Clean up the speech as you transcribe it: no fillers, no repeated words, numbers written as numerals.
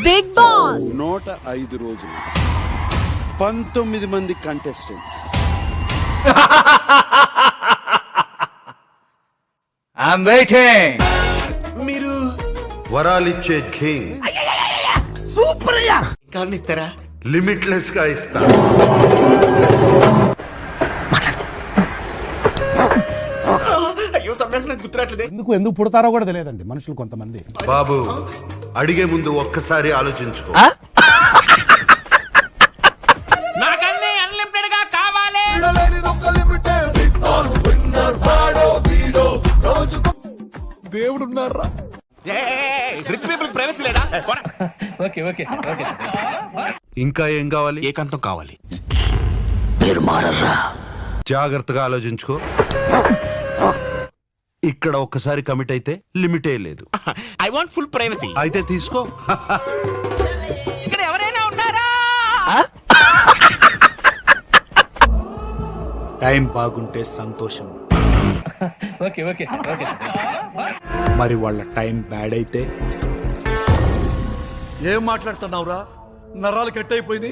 Big boss 105 రోజులు 19 మంది contestants. I'm waiting. మీరు వరాలిచ్చే కింగ్. సూపర్ అయ్యా. కావాలని ఇస్తారా? లిమిట్లెస్ గా ఇస్తా. అయ్యో సమయానికి నాకు గుర్తురాట్లేదే. ఎందుకు పుడతారో కూడా తెలియదండి మనుషులు కొంతమంది. బాబు అడిగే ముందు ఒక్కసారి ఆలోచించుకో. నాకన్నీ అన్లిమిటెడ్ గా కావాలి. దేవుడున్నారా? రిచ్ పీపుల్ ప్రైవసీ లేదా? Okay okay okay. ఇంకా ఏం కావాలి? ఏకాంతం కావాలి. జాగ్రత్తగా ఆలోచించుకో. ఇక్కడ ఒక్కసారి కమిట్ అయితే లిమిటే లేదు. I want full privacy. అయితే తీసుకో. ఇక్కడ ఎవరైనా ఉన్నారా? టైం బాగుంటే సంతోషం. Okay okay okay. మరి వాళ్ళ టైం బ్యాడ్ అయితే? ఏం మాట్లాడుతున్నావురా? నరాలు కట్ అయిపోయింది.